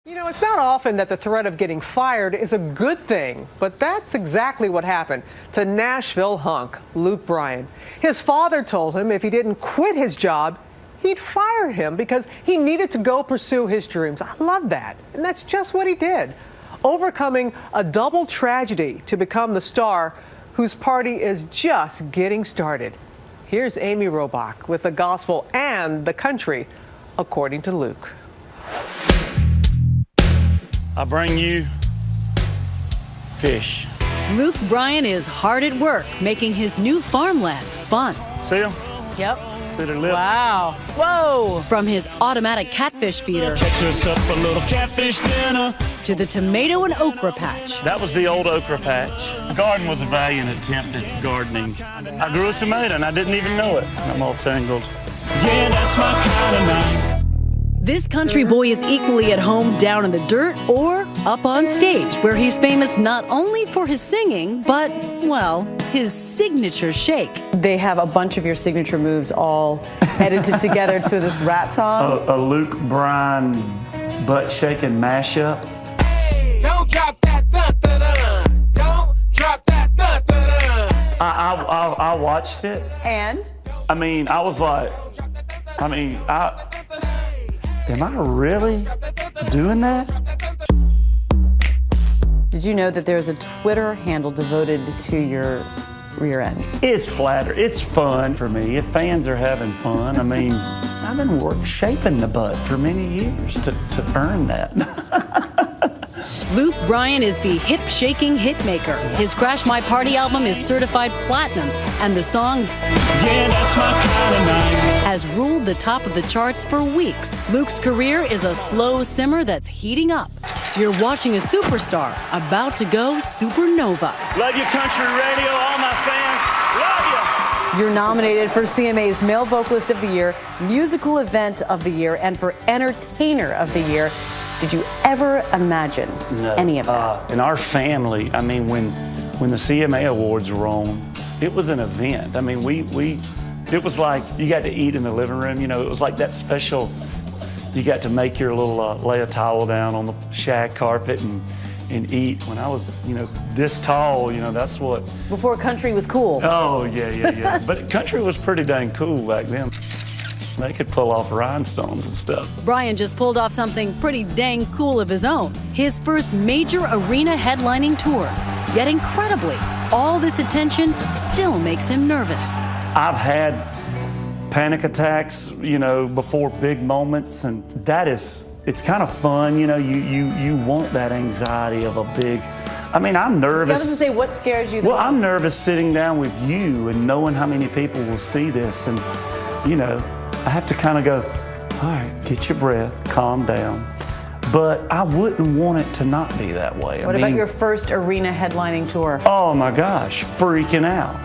You know, it's not often that the threat of getting fired is a good thing, but that's exactly what happened to Nashville hunk Luke Bryan. His father told him if he didn't quit his job, he'd fire him because he needed to go pursue his dreams. I love that. And that's just what he did, overcoming a double tragedy to become the star whose party is just getting started. Here's Amy Robach with the gospel and the country, according to Luke. I bring you fish. Luke Bryan is hard at work making his new farmland fun. See them? Yep. See their lips? Wow. Whoa. From his automatic catfish feeder Catch yourself a little catfish dinner. to the tomato and okra patch. That was the old okra patch. The garden was a valiant attempt at gardening. I grew a tomato and I didn't even know it. I'm all tangled. Yeah, that's my kind of night. This country boy is equally at home down in the dirt or up on stage, where he's famous not only for his singing, but, well, his signature shake. They have a bunch of your signature moves all edited together to this rap song. A Luke Bryan butt-shaking mashup. Hey, don't drop that dun-dun-dun. Don't drop that dun-dun-dun. I watched it. And? I mean, I was like, am I really doing that? Did you know that there's a Twitter handle devoted to your rear end? It's flattering. It's fun for me. If fans are having fun, I mean, I've been shaping the butt for many years to earn that. Luke Bryan is the hip-shaking hitmaker. His Crash My Party album is certified platinum, and the song Yeah, that's my kind of night. has ruled the top of the charts for weeks. Luke's career is a slow simmer that's heating up. You're watching a superstar about to go supernova. Love your country radio, all my fans. Love you. You're nominated for CMA's Male Vocalist of the Year, Musical Event of the Year, and for Entertainer of the Year. Did you ever imagine any of that? In our family, I mean, when the CMA Awards were on, it was an event. I mean, it was like you got to eat in the living room. You know, it was like that special. You got to make your little lay a towel down on the shag carpet and eat. When I was, this tall, that's what. Before country was cool. Oh yeah. But country was pretty dang cool back then. They could pull off rhinestones and stuff. Bryan just pulled off something pretty dang cool of his own. His first major arena headlining tour. Yet incredibly, all this attention still makes him nervous. I've had panic attacks, before big moments, and it's kind of fun, you want that anxiety of a big, I'm nervous. I was going to say, what scares you the most? I'm nervous sitting down with you and knowing how many people will see this, and, I have to kind of go, all right, get your breath, calm down. But I wouldn't want it to not be that way. What about your first arena headlining tour? Oh my gosh, freaking out.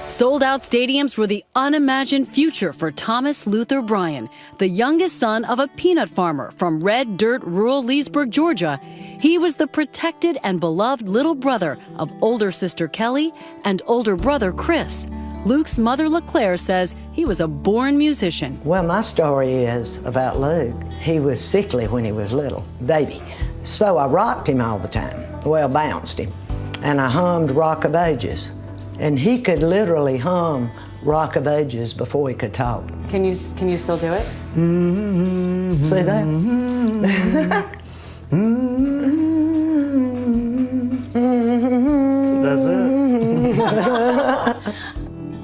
Sold-out stadiums were the unimagined future for Thomas Luther Bryan, the youngest son of a peanut farmer from red dirt rural Leesburg, Georgia. He was the protected and beloved little brother of older sister Kelly and older brother Chris. Luke's mother, LeClaire, says he was a born musician. Well, my story is about Luke. He was sickly when he was little, baby. So I rocked him all the time. Well, bounced him. And I hummed Rock of Ages. And he could literally hum Rock of Ages before he could talk. Can you still do it? See that? That's it.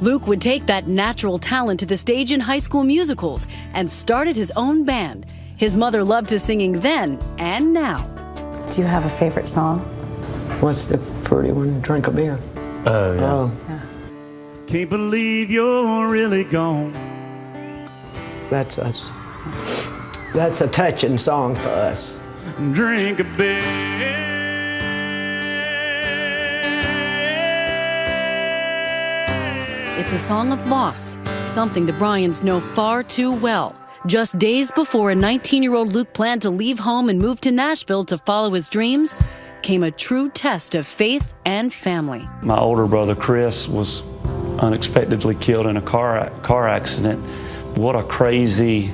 Luke would take that natural talent to the stage in High School Musicals and started his own band. His mother loved his singing then and now. Do you have a favorite song? What's the pretty one? Drink a beer. Oh, yeah. Oh, Yeah. Can't believe you're really gone. that's us. That's a touching song for us. Drink a beer. It's a song of loss, something the Bryans know far too well. Just days before a 19-year-old Luke planned to leave home and move to Nashville to follow his dreams, came a true test of faith and family. My older brother Chris was unexpectedly killed in a car accident. What a crazy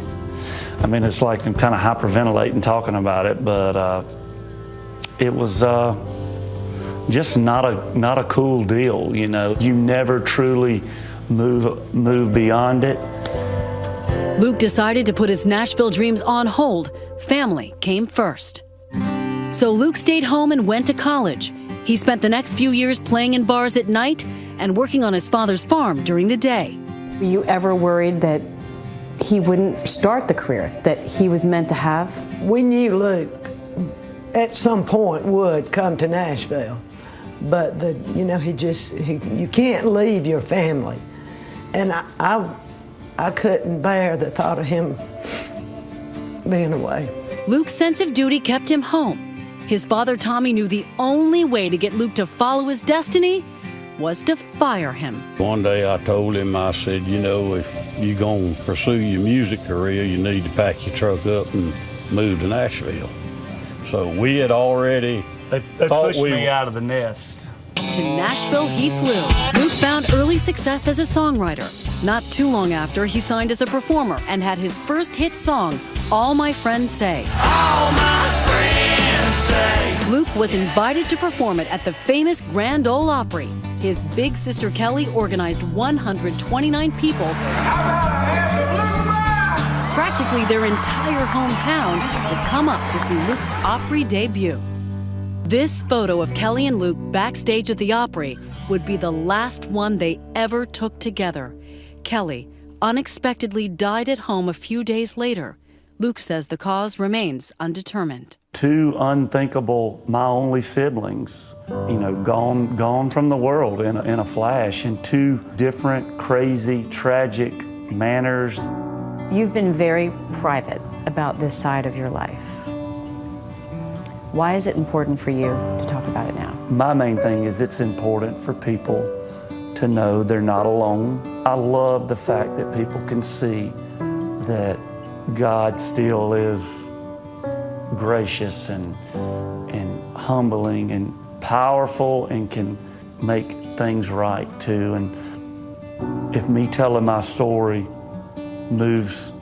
I mean, it's like I'm kind of hyperventilating talking about it, but it was just not a cool deal, you know. You never truly move beyond it. Luke decided to put his Nashville dreams on hold. Family came first. So Luke stayed home and went to college. He spent the next few years playing in bars at night and working on his father's farm during the day. Were you ever worried that he wouldn't start the career that he was meant to have? We knew Luke at some point would come to Nashville, but you can't leave your family. And I couldn't bear the thought of him being away. Luke's sense of duty kept him home. His father, Tommy, knew the only way to get Luke to follow his destiny was to fire him. One day I told him, I said, you know, if you're going to pursue your music career, you need to pack your truck up and move to Nashville. So we had already They pushed me out of the nest. To Nashville he flew. Luke found early success as a songwriter. Not too long after, he signed as a performer and had his first hit song, All My Friends Say. All my friends say. Luke was invited to perform it at the famous Grand Ole Opry. His big sister Kelly organized 129 people, practically their entire hometown, to come up to see Luke's Opry debut. This photo of Kelly and Luke backstage at the Opry would be the last one they ever took together. Kelly unexpectedly died at home a few days later. Luke says the cause remains undetermined. Two unthinkable, my only siblings, you know, gone from the world in a flash, in two different, crazy, tragic manners. You've been very private about this side of your life. Why is it important for you to talk about it now? My main thing is it's important for people to know they're not alone. I love the fact that people can see that God still is gracious and humbling and powerful and can make things right too. And if me telling my story moves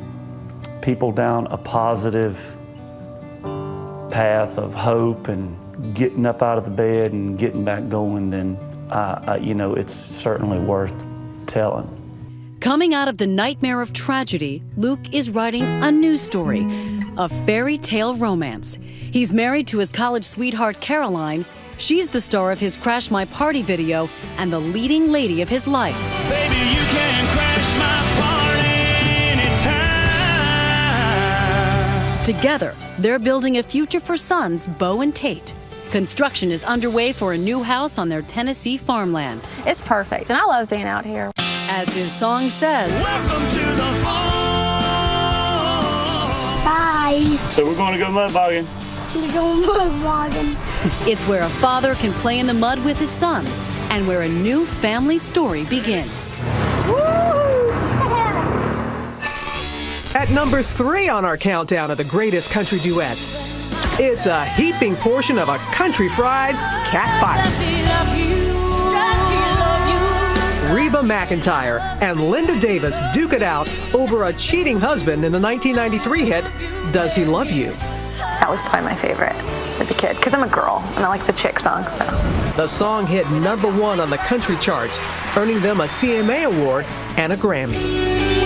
people down a positive path of hope and getting up out of the bed and getting back going, then you know, it's certainly worth telling. Coming out of the nightmare of tragedy, Luke is writing a new story, a fairy tale romance. He's married to his college sweetheart, Caroline. She's the star of his Crash My Party video and the leading lady of his life. Baby, you can crash my party anytime. Together, they're building a future for sons, Bo and Tate. Construction is underway for a new house on their Tennessee farmland. It's perfect, and I love being out here. As his song says, Welcome to the farm. Bye. So we're going to go mud bogging. We're going mud bogging. it's where a father can play in the mud with his son and where a new family story begins. At number 3 on our countdown of the greatest country duets, it's a heaping portion of a country fried cat fight. Reba McEntire and Linda Davis duke it out over a cheating husband in the 1993 hit, Does He Love You? That was probably my favorite as a kid, because I'm a girl and I like the chick songs. So The song hit number 1 on the country charts, earning them a CMA award and a Grammy.